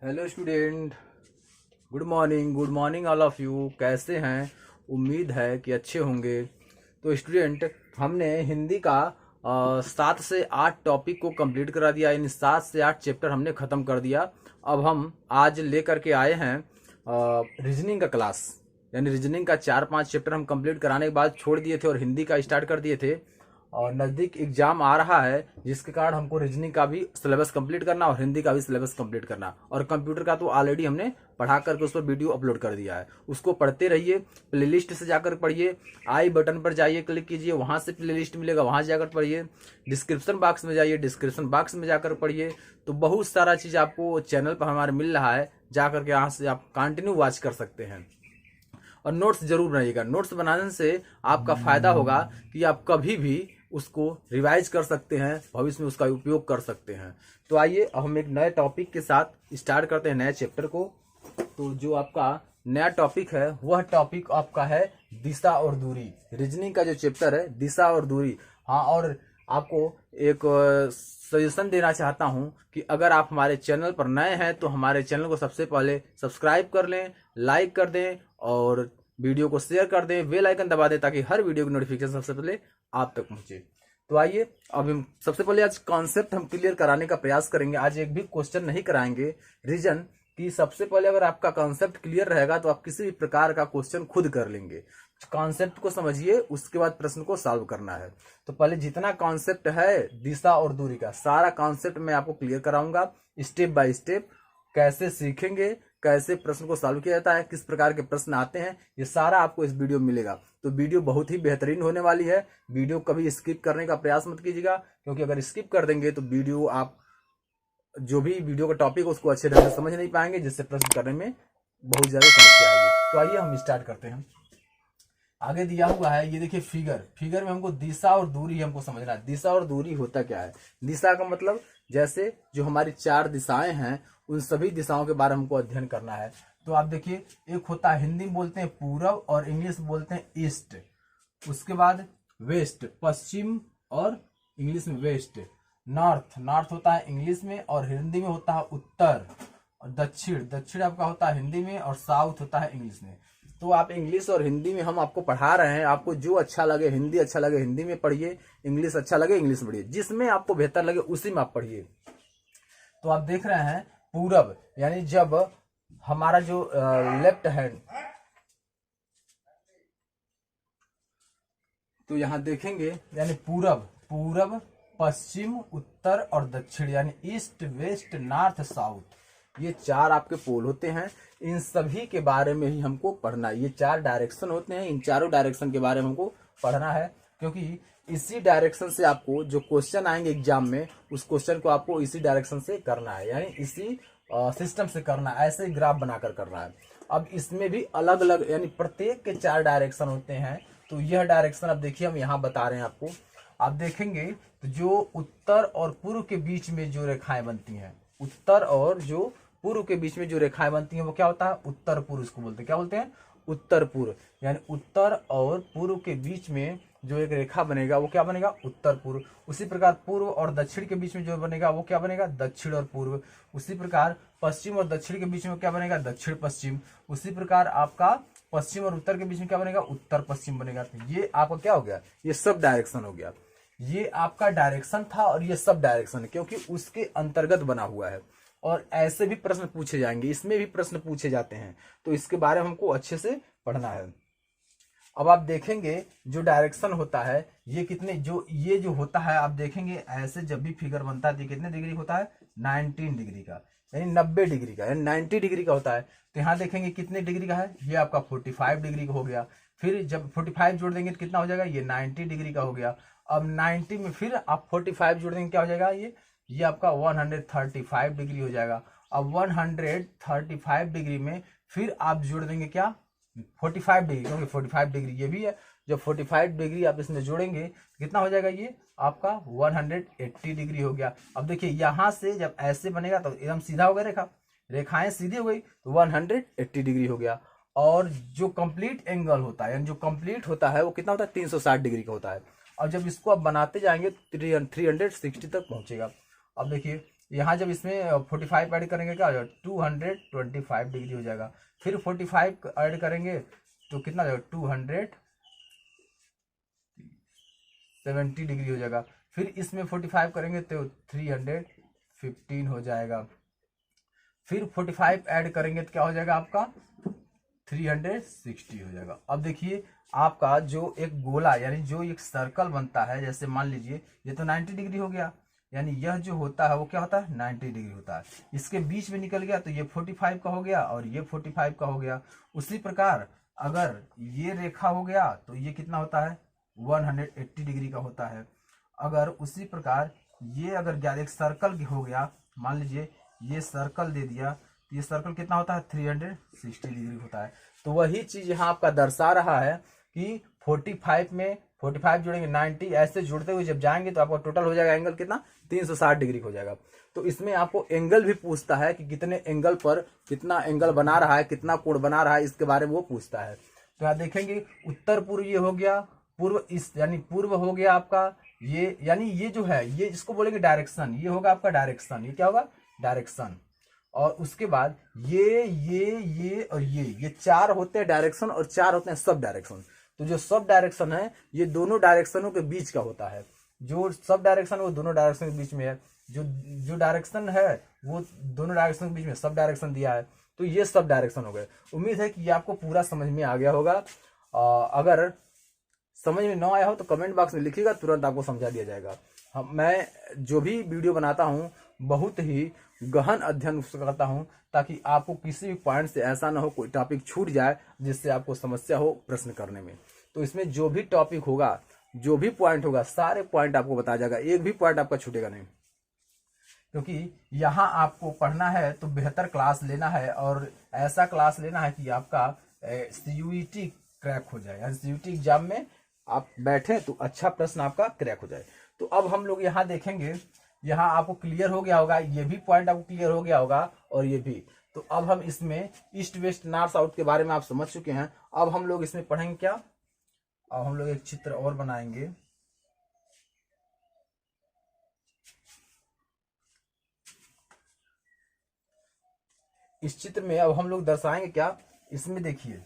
Hello student, good morning all of you. कैसे हैं? उम्मीद है कि अच्छे होंगे। तो स्टूडेंट, हमने हिंदी का 7 से 8 टॉपिक को कंप्लीट करा दिया, यानी 7 से 8 चैप्टर हमने ख़त्म कर दिया। अब हम आज लेकर के आए हैं रीजनिंग का क्लास, यानी रीजनिंग का 4-5 चैप्टर हम कंप्लीट कराने के बाद छोड़ दिए थे और हिंदी का स्टार्ट कर दिए थे। और नज़दीक एग्जाम आ रहा है, जिसके कारण हमको रीजनिंग का भी सिलेबस कंप्लीट करना और हिंदी का भी सिलेबस कंप्लीट करना। और कंप्यूटर का तो ऑलरेडी हमने पढ़ा करके उस पर वीडियो अपलोड कर दिया है, उसको पढ़ते रहिए। प्लेलिस्ट से जाकर पढ़िए, आई बटन पर जाइए, क्लिक कीजिए, वहां से प्लेलिस्ट मिलेगा, वहां से जाकर पढ़िए। डिस्क्रिप्शन बॉक्स में जाइए, डिस्क्रिप्शन बॉक्स में जाकर पढ़िए। तो बहुत सारा चीज़ आपको चैनल पर हमारे मिल रहा है, जाकर के यहाँ से आप कंटिन्यू वॉच कर सकते हैं। और नोट्स जरूर बनाइएगा। नोट्स बनाने से आपका फायदा होगा कि आप कभी भी उसको रिवाइज कर सकते हैं, भविष्य में उसका उपयोग कर सकते हैं। तो आइए अब हम एक नए टॉपिक के साथ स्टार्ट करते हैं नए चैप्टर को। तो जो आपका नया टॉपिक है वह टॉपिक आपका है दिशा और दूरी। रीजनिंग का जो चैप्टर है दिशा और दूरी। हाँ, और आपको एक सजेशन देना चाहता हूं कि अगर आप हमारे चैनल पर नए हैं तो हमारे चैनल को सबसे पहले सब्सक्राइब कर लें, लाइक कर दें और वीडियो को शेयर कर दें, बेल आइकन दबा दें ताकि हर वीडियो की नोटिफिकेशन सबसे पहले आप तक पहुंचे। तो आइए अब हम सबसे पहले आज कॉन्सेप्ट हम क्लियर कराने का प्रयास करेंगे। आज एक भी क्वेश्चन नहीं कराएंगे। रीजन कि सबसे पहले अगर आपका कॉन्सेप्ट क्लियर रहेगा तो आप किसी भी प्रकार का क्वेश्चन खुद कर लेंगे। कॉन्सेप्ट को समझिए, उसके बाद प्रश्न को सॉल्व करना है। तो पहले जितना कॉन्सेप्ट है दिशा और दूरी का, सारा कॉन्सेप्ट मैं आपको क्लियर कराऊंगा स्टेप बाय स्टेप। कैसे सीखेंगे, कैसे प्रश्न को सॉल्व किया जाता है, किस प्रकार के प्रश्न आते हैं, ये सारा आपको इस वीडियो में मिलेगा। तो वीडियो बहुत ही बेहतरीन होने वाली है। वीडियो कभी स्किप करने का प्रयास मत कीजिएगा, क्योंकि अगर स्किप कर देंगे तो वीडियो आप जो भी वीडियो का टॉपिक है उसको अच्छे ढंग से समझ नहीं पाएंगे, जिससे प्रश्न करने में बहुत ज्यादा समस्या आएगी। तो आइए हम स्टार्ट करते हैं। आगे दिया हुआ है, ये देखिए फिगर में हमको दिशा और दूरी हमको समझना है। दिशा और दूरी होता क्या है? दिशा का मतलब जैसे जो हमारी 4 दिशाएं हैं उन सभी दिशाओं के बारे में हमको अध्ययन करना है। तो आप देखिए, एक होता है हिंदी में बोलते हैं पूरब और इंग्लिश में बोलते हैं ईस्ट। उसके बाद वेस्ट पश्चिम और इंग्लिश में वेस्ट। नॉर्थ होता है इंग्लिश में और हिंदी में होता है उत्तर। और दक्षिण आपका होता है हिंदी में और साउथ होता है इंग्लिश में। तो आप इंग्लिश और हिंदी में हम आपको पढ़ा रहे हैं, आपको जो अच्छा लगे, हिंदी अच्छा लगे हिंदी में पढ़िए, इंग्लिश अच्छा लगे इंग्लिश में पढ़िए, जिसमें आपको बेहतर लगे उसी में आप पढ़िए। तो आप देख रहे हैं पूरब, यानी जब हमारा जो लेफ्ट हैंड, तो यहां देखेंगे यानी पूरब पश्चिम उत्तर और दक्षिण, यानी ईस्ट वेस्ट नॉर्थ साउथ, ये 4 आपके पोल होते हैं। इन सभी के बारे में ही हमको पढ़ना है। ये 4 डायरेक्शन होते हैं, इन चारों डायरेक्शन के बारे में हमको पढ़ना है, क्योंकि इसी डायरेक्शन से आपको जो क्वेश्चन आएंगे एग्जाम में उस क्वेश्चन को आपको इसी डायरेक्शन से करना है, यानी इसी सिस्टम से करना है, ऐसे ग्राफ बनाकर करना है। अब इसमें भी अलग अलग, यानी प्रत्येक के 4 डायरेक्शन होते हैं। तो यह डायरेक्शन अब देखिए हम यहाँ बता रहे हैं आपको। आप देखेंगे तो जो उत्तर और पूर्व के बीच में जो रेखाएं बनती हैं, उत्तर और जो पूर्व के बीच में जो रेखाएं बनती हैं वो क्या होता है? उत्तर पूर्व। इसको बोलते हैं, क्या बोलते हैं? उत्तर पूर्व। यानी उत्तर और पूर्व के बीच में जो एक रेखा बनेगा वो क्या बनेगा? उत्तर पूर्व। उसी प्रकार पूर्व और दक्षिण के बीच में जो बनेगा वो क्या बनेगा? दक्षिण और पूर्व। उसी प्रकार पश्चिम और दक्षिण के बीच में क्या बनेगा? दक्षिण पश्चिम। उसी प्रकार आपका पश्चिम और उत्तर के बीच में क्या बनेगा? उत्तर पश्चिम बनेगा। तो ये आपका क्या हो गया? ये सब डायरेक्शन हो गया। ये आपका डायरेक्शन था और ये सब डायरेक्शन है, क्योंकि उसके अंतर्गत बना हुआ है। और ऐसे भी प्रश्न पूछे जाएंगे, इसमें भी प्रश्न पूछे जाते हैं, तो इसके बारे में हमको अच्छे से पढ़ना है। अब आप देखेंगे जो डायरेक्शन होता है ये कितने, जो ये जो होता है आप देखेंगे ऐसे जब भी फिगर बनता है तो कितने डिग्री होता है? 19 डिग्री का, यानी 90 डिग्री का, यानी 90 डिग्री का होता है। तो यहाँ देखेंगे कितने डिग्री का है? ये आपका 45 डिग्री का हो गया। फिर जब 45 जोड़ देंगे तो कितना हो जाएगा? ये 90 डिग्री का हो गया। अब 90 में फिर आप 45 जोड़ देंगे, क्या हो जाएगा? ये आपका 135 डिग्री हो जाएगा। अब 135 डिग्री में फिर आप जोड़ देंगे क्या? 45 डिग्री, क्योंकि 45 डिग्री ये भी है। जब 45 डिग्री आप इसमें जोड़ेंगे तो कितना हो जाएगा? ये आपका 180 डिग्री हो गया। अब देखिए यहां से जब ऐसे बनेगा तो एकदम सीधा हो गया, रेखाएं सीधी हो गई तो 180 डिग्री हो गया। और जो कंप्लीट एंगल होता है, यानी जो कंप्लीट होता है वो कितना होता है? 360 डिग्री का होता है। और जब इसको आप बनाते जाएंगे 360 तक पहुंचेगा। अब देखिए यहाँ जब इसमें 45 ऐड करेंगे क्या हो जाएगा, 225 डिग्री हो जाएगा। फिर 45 ऐड करेंगे तो कितना हो जाएगा, 270 डिग्री हो जाएगा। फिर इसमें 45 करेंगे तो 315 हो जाएगा। फिर 45 ऐड करेंगे तो क्या हो जाएगा आपका, 360 हो जाएगा। अब देखिए आपका जो एक गोला यानी जो एक सर्कल बनता है, जैसे मान लीजिए ये तो 90 डिग्री हो गया, यानी यह जो होता है वो क्या होता है, 90 डिग्री होता है। इसके बीच में निकल गया तो ये 45 का हो गया और ये 45 का हो गया। उसी प्रकार अगर ये रेखा हो गया तो ये कितना होता है, 180 डिग्री का होता है। अगर उसी प्रकार ये अगर एक सर्कल हो गया, मान लीजिए ये सर्कल दे दिया तो ये सर्कल कितना होता है, 360 डिग्री होता है। तो वही चीज यहाँ आपका दर्शा रहा है कि 45 में 45 जोड़ेंगे 90, ऐसे जुड़ते हुए जब जाएंगे तो आपका टोटल हो जाएगा एंगल कितना, 360 डिग्री हो जाएगा। तो इसमें आपको एंगल भी पूछता है कि कितने एंगल पर कितना एंगल बना रहा है, कितना कोण बना रहा है, इसके बारे में वो पूछता है। तो यहाँ देखेंगे उत्तर पूर्व ये हो गया, पूर्व इस यानी पूर्व हो गया आपका ये, यानी ये जो है ये इसको बोलेंगे डायरेक्शन, ये होगा आपका डायरेक्शन, ये क्या होगा, डायरेक्शन। और उसके बाद ये और ये चार होते हैं डायरेक्शन और चार होते हैं सब डायरेक्शन। तो जो सब डायरेक्शन है ये दोनों डायरेक्शनों के बीच का होता है, जो सब डायरेक्शन वो दोनों डायरेक्शन के बीच में है, जो डायरेक्शन है वो दोनों डायरेक्शन के बीच में सब डायरेक्शन दिया है, तो ये सब डायरेक्शन हो गए। उम्मीद है कि ये आपको पूरा समझ में आ गया होगा। अगर समझ में ना आया हो तो कमेंट बॉक्स में लिखिएगा, तुरंत आपको समझा दिया जाएगा। मैं जो भी वीडियो बनाता हूँ बहुत ही गहन अध्ययन करता हूँ, ताकि आपको किसी भी पॉइंट से ऐसा ना हो कोई टॉपिक छूट जाए जिससे आपको समस्या हो प्रश्न करने में। तो इसमें जो भी टॉपिक होगा, जो भी पॉइंट होगा, सारे पॉइंट आपको बताया जाएगा, एक भी पॉइंट आपका छूटेगा नहीं। क्योंकि यहाँ आपको पढ़ना है तो बेहतर क्लास लेना है और ऐसा क्लास लेना है कि आपका CUET क्रैक हो जाए, यानी CUET एग्जाम में आप बैठे तो अच्छा प्रश्न आपका क्रैक हो जाए। तो अब हम लोग यहाँ देखेंगे, यहाँ आपको क्लियर हो गया होगा, ये भी पॉइंट आपको क्लियर हो गया होगा और ये भी। तो अब हम इसमें ईस्ट वेस्ट नॉर्थ साउथ के बारे में आप समझ चुके हैं। अब हम लोग इसमें पढ़ेंगे क्या, अब हम लोग एक चित्र और बनाएंगे। इस चित्र में अब हम लोग दर्शाएंगे क्या, इसमें देखिए,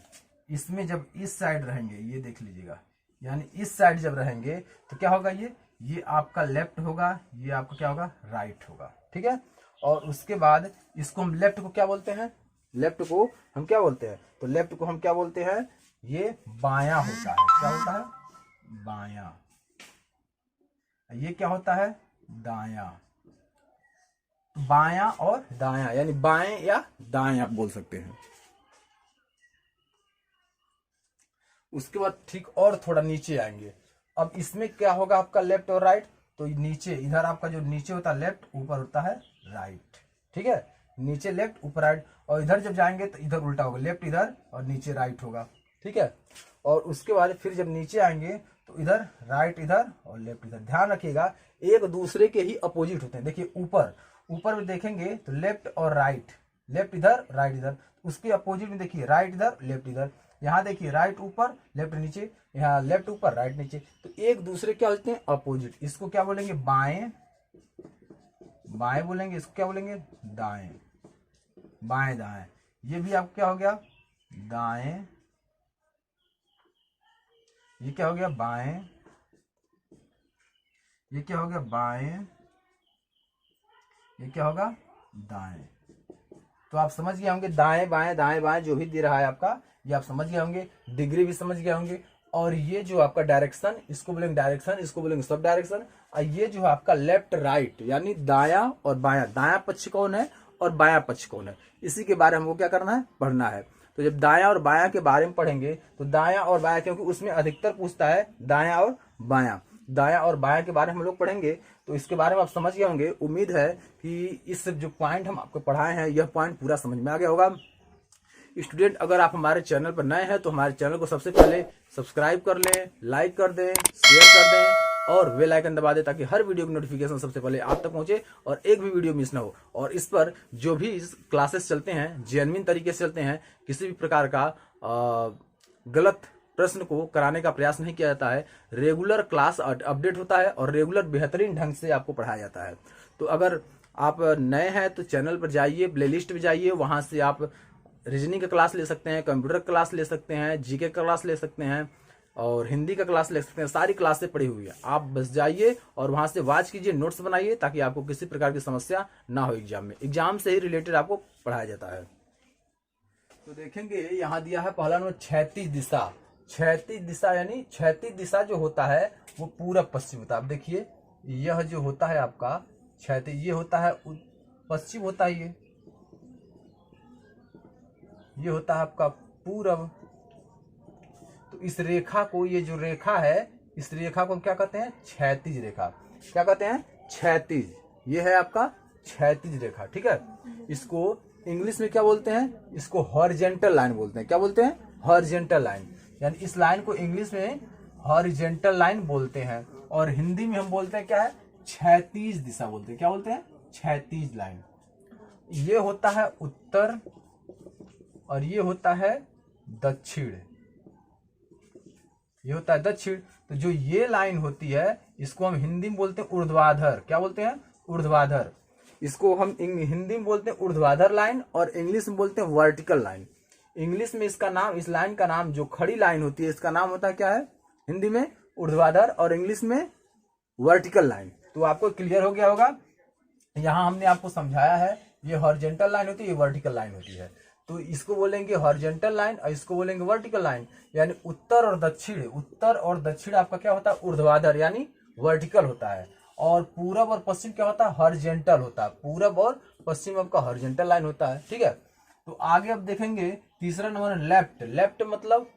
इसमें जब इस साइड रहेंगे, ये देख लीजिएगा, यानी इस साइड जब रहेंगे तो क्या होगा, ये आपका लेफ्ट होगा, ये आपका क्या होगा, राइट होगा, ठीक है। और उसके बाद इसको हम लेफ्ट को क्या बोलते हैं, लेफ्ट को हम क्या बोलते हैं, तो लेफ्ट को हम क्या बोलते हैं, ये बायां होता है, क्या होता है, बायां। ये क्या होता है, दायां। बायां और दायां यानी बाएं या दाएं आप बोल सकते हैं। उसके बाद ठीक और थोड़ा नीचे आएंगे। अब इसमें क्या होगा आपका लेफ्ट और राइट, तो नीचे इधर आपका जो नीचे होता है लेफ्ट, ऊपर होता है राइट, ठीक है, नीचे लेफ्ट ऊपर राइट। और इधर जब जाएंगे तो इधर उल्टा होगा, लेफ्ट इधर और नीचे राइट होगा, ठीक है। और उसके बाद फिर जब नीचे आएंगे तो इधर राइट इधर और लेफ्ट इधर। ध्यान रखिएगा एक दूसरे के ही अपोजिट होते हैं। देखिए ऊपर में देखेंगे तो लेफ्ट और राइट, लेफ्ट इधर राइट इधर, उसके अपोजिट में देखिए राइट इधर लेफ्ट इधर। यहाँ देखिए राइट ऊपर लेफ्ट नीचे, यहाँ लेफ्ट ऊपर राइट नीचे, तो एक दूसरे क्या होते हैं, अपोजिट। इसको क्या बोलेंगे, बाएं, बाएं बोलेंगे, इसको क्या बोलेंगे, दाएं, बाएं दाएं। ये भी आपको क्या हो गया, दाएं, ये क्या हो गया, बाएं, ये क्या हो गया, बाएं, ये क्या होगा, दाएं। तो आप समझ गए होंगे दाएं बाएं दाएं बाएं जो भी दे रहा है आपका, ये आप समझ गए होंगे, डिग्री भी समझ गए होंगे। और ये जो आपका डायरेक्शन, इसको बोलेंगे डायरेक्शन, इसको बोलेंगे सब डायरेक्शन। और ये जो है आपका लेफ्ट राइट यानी दायां और बायां, दायां पक्ष कौन है और बायां पक्ष कौन है, इसी के बारे में हमको क्या करना है, पढ़ना है। तो जब दायां और बायां के बारे में पढ़ेंगे तो दायां और बायां, क्योंकि उसमें अधिकतर पूछता है दायां और बायां, दायां और बायां के बारे में हम लोग पढ़ेंगे, तो इसके बारे में आप समझ गए होंगे। उम्मीद है कि इस जो पॉइंट हम आपको पढ़ाए हैं यह पॉइंट पूरा समझ में आ गया होगा। स्टूडेंट अगर आप हमारे चैनल पर नए हैं तो हमारे चैनल को सबसे पहले सब्सक्राइब कर लें, लाइक कर दें, शेयर कर दें और बेल आइकन दबा दें, ताकि हर वीडियो की नोटिफिकेशन सबसे पहले आप तक पहुंचे और एक भी वीडियो मिस ना हो। और इस पर जो भी क्लासेस चलते हैं जेन्युइन तरीके से चलते हैं, किसी भी प्रकार का गलत प्रश्न को कराने का प्रयास नहीं किया जाता है। रेगुलर क्लास अपडेट होता है और रेगुलर बेहतरीन ढंग से आपको पढ़ाया जाता है। तो अगर आप नए हैं तो चैनल पर जाइए, प्लेलिस्ट पे जाइए, वहां से आप रीजनिंग का क्लास ले सकते हैं, कंप्यूटर क्लास ले सकते हैं, जीके का क्लास ले सकते हैं और हिंदी का क्लास ले सकते हैं। सारी क्लासें पड़ी हुई है, आप बस जाइए और वहां से वॉच कीजिए, नोट्स बनाइए, ताकि आपको किसी प्रकार की समस्या ना हो एग्जाम में। एग्जाम से ही रिलेटेड आपको पढ़ाया जाता है। तो देखेंगे यहाँ दिया है पहला नंबर क्षैतिज दिशा। क्षैतिज दिशा यानी क्षैतिज दिशा जो होता है वो पूरब पश्चिम होता है। आप देखिए यह जो होता है आपका क्षैतिज, ये होता है पश्चिम होता है, ये होता है आपका पूरब। तो इस रेखा को, ये जो रेखा है, इस रेखा को क्या कहते हैं? क्षैतिज रेखा। क्या कहते हैं? क्षैतिज। ये है आपका क्षैतिज रेखा, ठीक है। इसको इंग्लिश में क्या बोलते हैं? इसको हॉरिजेंटल लाइन बोलते हैं। क्या बोलते हैं? Horizontal line. यानी इस लाइन को इंग्लिश में हॉरिजेंटल लाइन बोलते हैं और हिंदी में हम बोलते हैं क्या है? क्षैतिज दिशा बोलते हैं। क्या बोलते हैं? क्षैतिज लाइन। ये होता है उत्तर और ये होता है दक्षिण। ये होता है दक्षिण। तो जो ये लाइन होती है इसको हम हिंदी में बोलते हैं ऊर्ध्वाधर। क्या बोलते हैं? ऊर्ध्वाधर। इसको हम हिंदी में बोलते हैं ऊर्ध्वाधर लाइन और इंग्लिश में बोलते हैं वर्टिकल लाइन। इंग्लिश में इसका नाम, इस लाइन का नाम, जो खड़ी लाइन होती है इसका नाम होता है क्या है? हिंदी में ऊर्ध्वाधर और इंग्लिश में वर्टिकल लाइन। तो आपको क्लियर हो गया होगा। यहाँ हमने आपको समझाया है, ये हॉरिजेंटल लाइन होती है, ये वर्टिकल लाइन होती है। तो इसको बोलेंगे हॉरिजेंटल लाइन और इसको बोलेंगे वर्टिकल लाइन। यानी उत्तर और दक्षिण, उत्तर और दक्षिण आपका क्या होता है? ऊर्ध्वाधर यानी वर्टिकल होता है। और पूरब और पश्चिम क्या होता है? हॉरिजेंटल होता है। पूरब और पश्चिम आपका हॉरिजेंटल लाइन होता है, ठीक है। तो आगे अब देखेंगे तीसरा नंबर लेफ्ट। लेफ्ट मतलब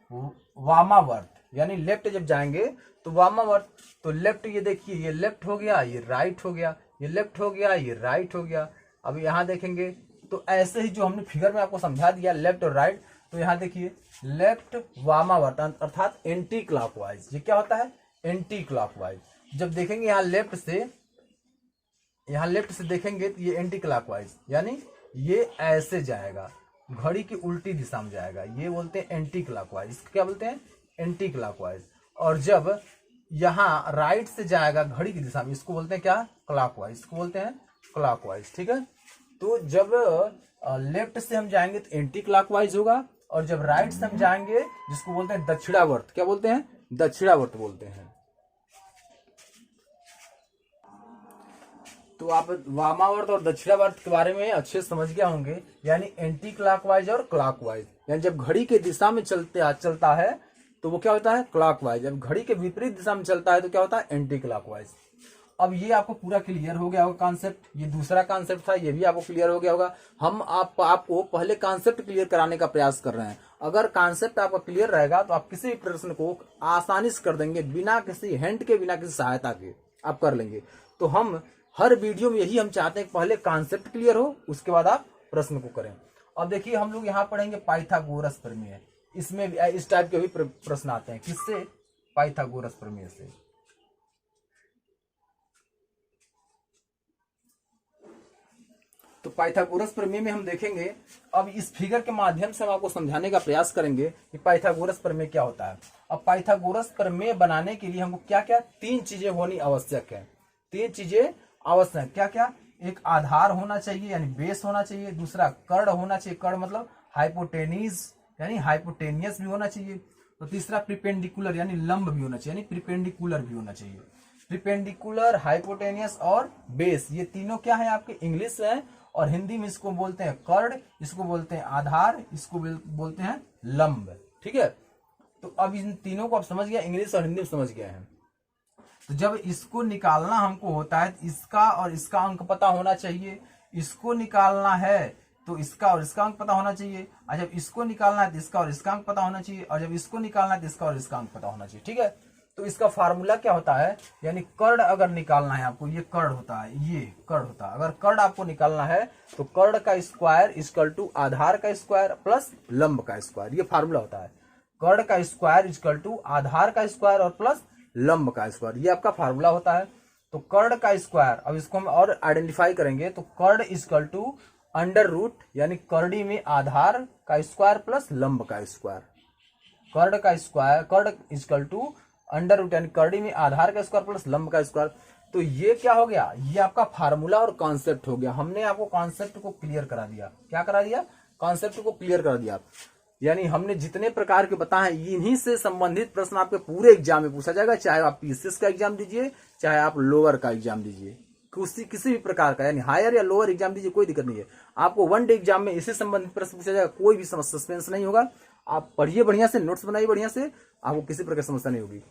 वामावर्त, यानी लेफ्ट जब जाएंगे तो वामावर्त। तो लेफ्ट, ये देखिए ये लेफ्ट हो गया, ये राइट हो गया, ये लेफ्ट हो गया, ये राइट हो गया। अब यहाँ देखेंगे तो ऐसे ही जो हमने फिगर में आपको समझा दिया लेफ्ट और राइट, तो यहाँ देखिए लेफ्ट वामावर्त अर्थात एंटी क्लॉकवाइज। ये क्या होता है? Anti clockwise. जब देखेंगे यहाँ लेफ्ट से देखेंगे तो ये एंटी क्लॉकवाइज, यानी ये ऐसे जाएगा, घड़ी की उल्टी दिशा में जाएगा। ये बोलते हैं एंटी क्लॉकवाइज। इसको क्या बोलते हैं? Anti clockwise. और जब यहाँ राइट से जाएगा घड़ी की दिशा में, इसको बोलते हैं क्या? क्लॉकवाइज। इसको बोलते हैं क्लॉकवाइज, ठीक है। तो जब लेफ्ट से हम जाएंगे तो एंटी क्लॉकवाइज होगा और जब राइट से हम जाएंगे जिसको बोलते हैं दक्षिणावर्त। क्या बोलते हैं? दक्षिणावर्त बोलते हैं। तो आप वामावर्त और दक्षिणावर्त के बारे में अच्छे समझ गए होंगे। यानी एंटी क्लॉकवाइज और क्लॉकवाइज, यानी जब घड़ी के दिशा में चलता है तो वो क्या होता है? क्लॉकवाइज। जब घड़ी के विपरीत दिशा में चलता है तो क्या होता है? Anti clockwise. अब ये आपको पूरा क्लियर हो गया होगा कॉन्सेप्ट। ये दूसरा कॉन्सेप्ट था, ये भी आपको क्लियर हो गया होगा। हम आपको पहले कॉन्सेप्ट क्लियर कराने का प्रयास कर रहे हैं। अगर कॉन्सेप्ट आपका क्लियर रहेगा तो आप किसी भी प्रश्न को आसानी से कर देंगे, बिना किसी हिंट के, बिना किसी सहायता के आप कर लेंगे। तो हम हर वीडियो में यही हम चाहते हैं कि पहले कॉन्सेप्ट क्लियर हो, उसके बाद आप प्रश्न को करें। अब देखिए हम लोग यहाँ पढ़ेंगे पाइथागोरस प्रमेय। इसमें इस टाइप के भी प्रश्न आते हैं। किससे? पाइथागोरस प्रमेय से। तो पाइथागोरस प्रमेय में हम देखेंगे, अब इस फिगर के माध्यम से हम आपको समझाने का प्रयास करेंगे कि पाइथागोरस प्रमेय क्या होता है। अब पाइथागोरस प्रमेय बनाने के लिए हमको क्या क्या 3 चीजें होनी आवश्यक है। 3 चीजें आवश्यक, क्या क्या? एक आधार होना चाहिए यानी बेस होना चाहिए, दूसरा कर्ण होना चाहिए, कर्ण मतलब हाइपोटेनिस यानी हाइपोटेनियस भी होना चाहिए, तो तीसरा प्रिपेंडिकुलर यानी लंब भी होना चाहिए, यानी प्रिपेंडिकुलर भी होना चाहिए। प्रिपेंडिकुलर, हाइपोटेनियस और बेस, ये तीनों क्या है आपके? इंग्लिश है और हिंदी में इसको बोलते हैं कर्ण, इसको बोलते हैं आधार, इसको बोलते हैं लंब, ठीक है। तो अब इन तीनों को आप समझ गया, इंग्लिश और हिंदी में समझ गए हैं। तो जब इसको निकालना हमको होता है, इसका और इसका अंक पता होना चाहिए। इसको निकालना है तो इसका और इसका अंक पता होना चाहिए, और जब इसको निकालना है तो इसका और इसका अंक पता होना चाहिए, और जब इसको निकालना है तो इसका और इसका अंक पता होना चाहिए, ठीक है। तो इसका फार्मूला क्या होता है? यानी कर्ण अगर निकालना है आपको, ये कर्ण होता है, ये कर्ण होता है। अगर कर्ण आपको निकालना है तो कर्ण का स्क्वायर इक्वल टू आधार का स्क्वायर प्लस लंब का स्क्वायर, ये फार्मूला होता है। कर्ण का स्क्वायर इक्वल टू आधार का स्क्वायर और प्लस लंब का स्क्वायर, ये आपका फार्मूला होता है। तो कर्ण का स्क्वायर, अब इसको हम और आइडेंटिफाई करेंगे, तो कर्ण इक्वल टू अंडर रूट यानी करड़ी में आधार का स्क्वायर प्लस लंब का स्क्वायर। कर्ण का स्क्वायर, कर्ण इक्वल टू अंडर रूट यानी करड़ी में आधार का स्क्वायर प्लस लंब का स्क्वायर। तो ये क्या हो गया, ये आपका फार्मूला और कॉन्सेप्ट हो गया। हमने आपको कॉन्सेप्ट को क्लियर करा दिया। क्या करा दिया, कॉन्सेप्ट को क्लियर कर दिया। यानी हमने जितने प्रकार के बताए इन्हीं से संबंधित प्रश्न आपके पूरे एग्जाम में पूछा जाएगा, चाहे आप पीसीएस का एग्जाम दीजिए, चाहे आप लोअर का एग्जाम दीजिए, किसी भी प्रकार का, यानी हायर या लोअर एग्जाम दीजिए, कोई दिक्कत नहीं है। आपको वन डे एग्जाम में इससे संबंधित प्रश्न पूछा जाएगा, कोई भी सस्पेंस नहीं होगा। आप पढ़िए बढ़िया से, नोट्स बनाइए बढ़िया से, आपको किसी प्रकार की समस्या नहीं होगी।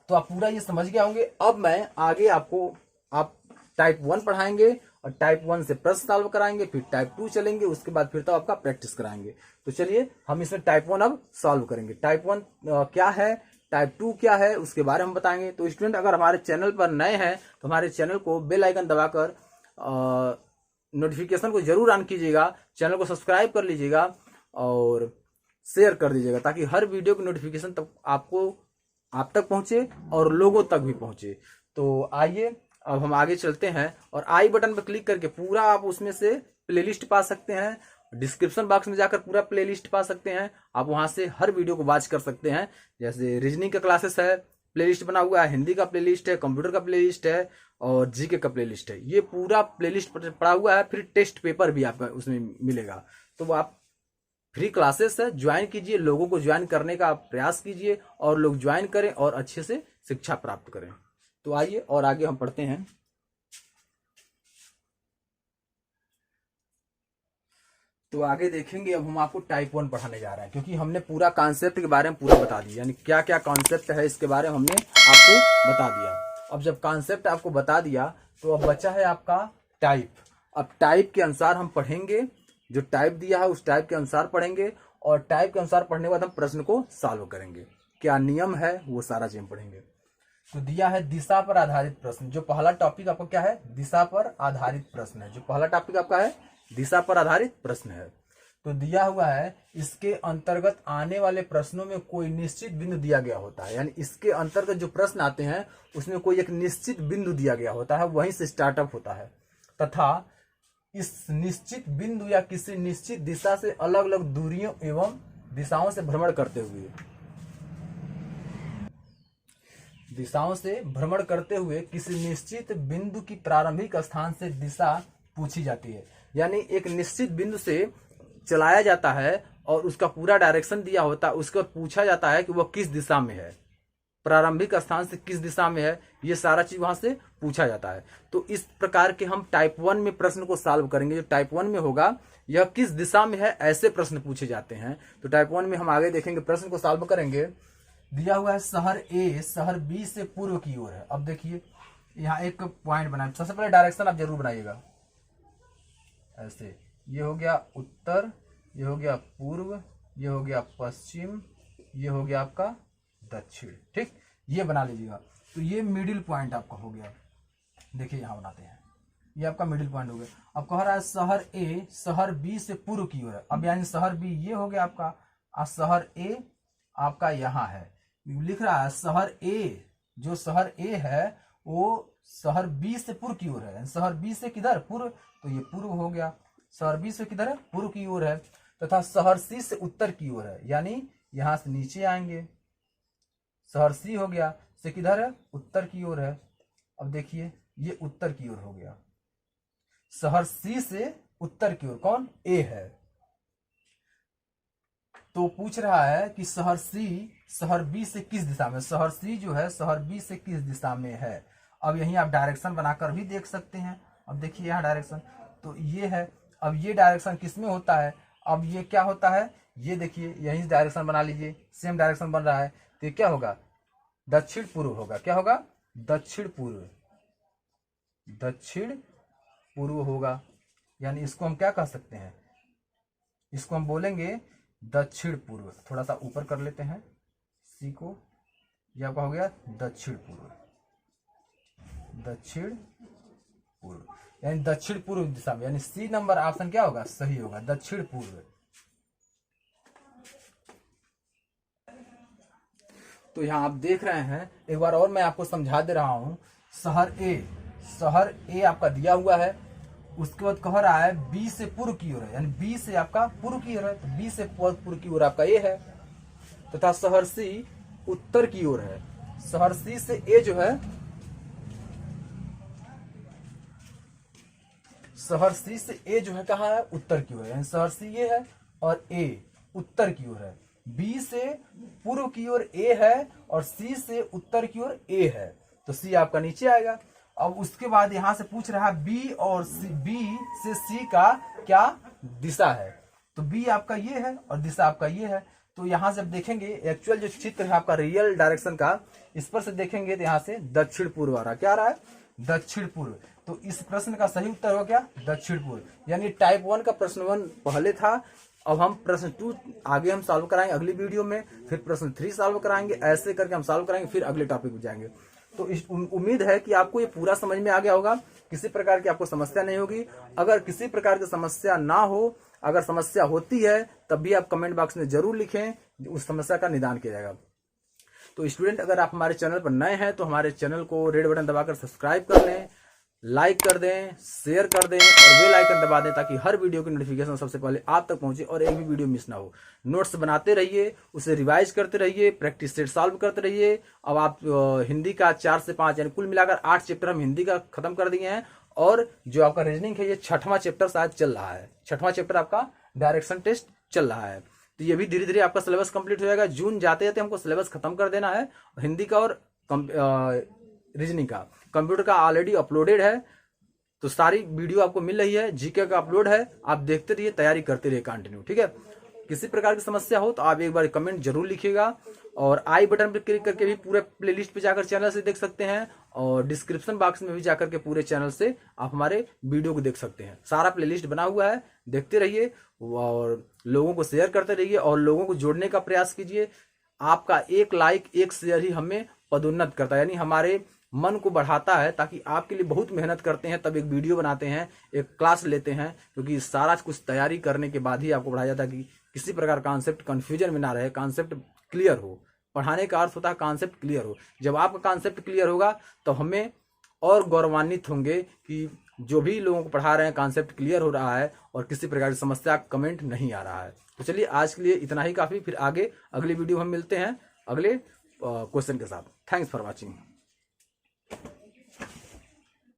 तो आप पूरा ये समझ गए होंगे। अब मैं आगे आपको आप टाइप 1 पढ़ाएंगे और टाइप 1 से प्रश्न सॉल्व कराएंगे, फिर टाइप 2 चलेंगे, उसके बाद फिर तो आपका प्रैक्टिस कराएंगे। तो चलिए हम इसमें टाइप 1 अब सॉल्व करेंगे। टाइप 1 क्या है, टाइप 2 क्या है, उसके बारे में बताएंगे। तो स्टूडेंट अगर हमारे चैनल पर नए हैं तो हमारे चैनल को बेल आइकन दबाकर नोटिफिकेशन को जरूर ऑन कीजिएगा, चैनल को सब्सक्राइब कर लीजिएगा और शेयर कर दीजिएगा, ताकि हर वीडियो की नोटिफिकेशन तक आप तक पहुंचे और लोगों तक भी पहुंचे। तो आइए अब हम आगे चलते हैं और आई बटन पर क्लिक करके पूरा आप उसमें से प्लेलिस्ट पा सकते हैं। डिस्क्रिप्शन बॉक्स में जाकर पूरा प्लेलिस्ट पा सकते हैं। आप वहां से हर वीडियो को वॉच कर सकते हैं। जैसे रीजनिंग का क्लासेस है, प्लेलिस्ट बना हुआ है, हिंदी का प्लेलिस्ट है, कंप्यूटर का प्लेलिस्ट है और जीके का प्लेलिस्ट है। ये पूरा प्लेलिस्ट पड़ा हुआ है। फिर टेस्ट पेपर भी आपका उसमें मिलेगा। तो आप फ्री क्लासेस है, ज्वाइन कीजिए, लोगों को ज्वाइन करने का प्रयास कीजिए और लोग ज्वाइन करें और अच्छे से शिक्षा प्राप्त करें। तो आइए और आगे हम पढ़ते हैं। तो आगे देखेंगे, अब हम आपको टाइप 1 पढ़ाने जा रहे हैं, क्योंकि हमने पूरा कॉन्सेप्ट के बारे में पूरा बता दिया, यानी क्या क्या कॉन्सेप्ट है इसके बारे में हमने आपको बता दिया। अब जब कॉन्सेप्ट आपको बता दिया तो अब बचा है आपका टाइप। अब टाइप के अनुसार हम पढ़ेंगे, जो टाइप दिया है उस टाइप के अनुसार पढ़ेंगे और टाइप के अनुसार पढ़ने के बाद हम प्रश्न को सॉल्व करेंगे। क्या नियम है वो सारा चीज पढ़ेंगे। तो दिया है दिशा पर आधारित प्रश्न। जो पहला टॉपिक आपका क्या है, दिशा पर आधारित प्रश्न है। जो पहला टॉपिक आपका है दिशा पर आधारित प्रश्न है। तो दिया हुआ है इसके अंतर्गत आने वाले प्रश्नों में कोई निश्चित बिंदु दिया गया होता है, यानी इसके अंतर्गत जो प्रश्न आते हैं उसमें कोई एक निश्चित बिंदु दिया गया होता है, वहीं से स्टार्टअप होता है, तथा इस निश्चित बिंदु या किसी निश्चित दिशा से अलग अलग दूरियों एवं दिशाओं से भ्रमण करते हुए किसी निश्चित बिंदु की प्रारंभिक स्थान से दिशा पूछी जाती है। यानी एक निश्चित बिंदु से चलाया जाता है और उसका पूरा डायरेक्शन दिया होता है, उसको पूछा जाता है कि वह किस दिशा में है, प्रारंभिक स्थान से किस दिशा में है, ये सारा चीज वहां से पूछा जाता है। तो इस प्रकार के हम टाइप 1 में प्रश्न को सॉल्व करेंगे। जो टाइप 1 में होगा यह किस दिशा में है, ऐसे प्रश्न पूछे जाते हैं। तो टाइप 1 में हम आगे देखेंगे, प्रश्न को सॉल्व करेंगे। दिया हुआ है शहर ए शहर बी से पूर्व की ओर है। अब देखिए यहाँ एक पॉइंट बनाए, सबसे पहले डायरेक्शन आप जरूर बनाइएगा ऐसे। ये हो गया उत्तर, ये हो गया पूर्व, ये हो गया पश्चिम, ये हो गया आपका दक्षिण। ठीक, ये बना लीजिएगा। तो ये मिडिल पॉइंट आपका हो गया। देखिए यहां बनाते हैं, ये आपका मिडिल पॉइंट हो गया। अब कह रहा है शहर ए शहर बी से पूर्व की ओर है। अब यानी शहर बी ये हो गया आपका, और शहर ए आपका यहाँ है। लिख रहा है शहर ए, जो शहर ए है वो शहर बी से पूर्व की ओर है। शहर बी से किधर, पूर्व, तो ये पूर्व हो गया। शहर बी से किधर है, पूर्व की ओर है। तथा शहर सी से उत्तर की ओर है, यानी यहां से नीचे आएंगे। शहर सी हो गया, से किधर है, उत्तर की ओर है। अब देखिए ये उत्तर की ओर हो गया। शहर सी से उत्तर की ओर कौन, ए है। तो पूछ रहा है कि शहर सी शहर बी से किस दिशा में, शहर सी जो है शहर बी से किस दिशा में है। अब यहीं आप डायरेक्शन बनाकर भी देख सकते हैं। अब देखिए यहाँ डायरेक्शन तो ये है। अब ये डायरेक्शन किस में होता है, अब ये क्या होता है, ये देखिए यहीं डायरेक्शन बना लीजिए, सेम डायरेक्शन बन रहा है। तो ये क्या होगा, दक्षिण पूर्व होगा। क्या होगा, दक्षिण पूर्व, दक्षिण पूर्व होगा। यानी इसको हम क्या कह सकते हैं, इसको हम बोलेंगे दक्षिण पूर्व। थोड़ा सा ऊपर कर लेते हैं सी को, यह आपका हो गया दक्षिण पूर्व, दक्षिण पूर्व, यानी दक्षिण पूर्व दिशा में। यानी सी नंबर ऑप्शन क्या होगा, सही होगा, दक्षिण पूर्व। तो यहाँ आप देख रहे हैं, एक बार और मैं आपको समझा दे रहा हूं। शहर ए आपका दिया हुआ है, उसके बाद कह रहा है बी से पूर्व की ओर है, यानी बी से आपका पूर्व की ओर है। तो बी से पूर्व की ओर आपका ए है। तथा शहर सी उत्तर की ओर है। शहर सी से ए जो है सहर्षी से ए जो है कहाँ है, उत्तर की ओर है, यानी सहर्षी ये है और ए उत्तर की ओर है। बी से पूर्व की ओर ए है और सी से उत्तर की ओर ए है, तो सी आपका नीचे आएगा। अब उसके बाद यहां से पूछ रहा है बी और सी, बी से सी का क्या दिशा है, तो बी आपका ये है और दिशा आपका ये है। तो यहां से अब देखेंगे एक्चुअल जो चित्र है आपका रियल डायरेक्शन का, इस पर से देखेंगे तो यहां से दक्षिण पूर्व आ रहा है, क्या आ रहा है, दक्षिण पूर्व। तो इस प्रश्न का सही उत्तर हो गया दक्षिण पूर्व। यानी टाइप 1 का प्रश्न 1 पहले था, अब हम प्रश्न 2 आगे हम सॉल्व कराएंगे अगली वीडियो में, फिर प्रश्न 3 सॉल्व कराएंगे, ऐसे करके हम सॉल्व कराएंगे, फिर अगले टॉपिक पे जाएंगे। तो उम्मीद है कि आपको ये पूरा समझ में आ गया होगा, किसी प्रकार की आपको समस्या नहीं होगी। अगर किसी प्रकार की समस्या ना हो, अगर समस्या होती है तब भी आप कमेंट बॉक्स में जरूर लिखें, उस समस्या का निदान किया जाएगा। तो स्टूडेंट अगर आप हमारे चैनल पर नए हैं तो हमारे चैनल को रेड बटन दबाकर सब्सक्राइब कर लें, लाइक कर दें, शेयर कर दें और बेल आइकन दबा दें ताकि हर वीडियो की नोटिफिकेशन सबसे पहले आप तक पहुंचे और एक भी वीडियो मिस ना हो। नोट्स बनाते रहिए, उसे रिवाइज करते रहिए, प्रैक्टिस सेट सॉल्व करते रहिए। अब आप हिंदी का 4 से 5 यानी कुल मिलाकर 8 चैप्टर हम हिंदी का खत्म कर दिए हैं और जो आपका रीजनिंग है ये 6वां चैप्टर शायद चल रहा है, 6वां चैप्टर आपका डायरेक्शन टेस्ट चल रहा है। तो ये भी धीरे धीरे आपका सिलेबस कंप्लीट हो जाएगा। जून जाते जाते हमको सिलेबस खत्म कर देना है हिंदी का और रीजनिंग का। कंप्यूटर का ऑलरेडी अपलोडेड है, तो सारी वीडियो आपको मिल रही है, जीके का अपलोड है, आप देखते रहिए, तैयारी करते रहिए कंटिन्यू, ठीक है। किसी प्रकार की समस्या हो तो आप एक बार कमेंट जरूर लिखिएगा और आई बटन पर क्लिक करके भी पूरे प्लेलिस्ट पे जाकर चैनल से देख सकते हैं और डिस्क्रिप्शन बॉक्स में भी जाकर के पूरे चैनल से आप हमारे वीडियो को देख सकते हैं। सारा प्लेलिस्ट बना हुआ है, देखते रहिए और लोगों को शेयर करते रहिए और लोगों को जोड़ने का प्रयास कीजिए। आपका एक लाइक एक शेयर ही हमें पदोन्नत करता है, यानी हमारे मन को बढ़ाता है, ताकि आपके लिए बहुत मेहनत करते हैं, तब एक वीडियो बनाते हैं, एक क्लास लेते हैं, क्योंकि सारा कुछ तैयारी करने के बाद ही आपको पढ़ाया जाता है कि किसी प्रकार कॉन्सेप्ट कंफ्यूजन में ना रहे, कॉन्सेप्ट क्लियर हो। पढ़ाने का अर्थ होता है कॉन्सेप्ट क्लियर हो। जब आपका कॉन्सेप्ट क्लियर होगा तो हमें और गौरवान्वित होंगे कि जो भी लोगों को पढ़ा रहे हैं कॉन्सेप्ट क्लियर हो रहा है और किसी प्रकार की समस्या कमेंट नहीं आ रहा है। तो चलिए आज के लिए इतना ही काफी, फिर आगे अगली वीडियो हम मिलते हैं अगले क्वेश्चन के साथ। Thanks for watching.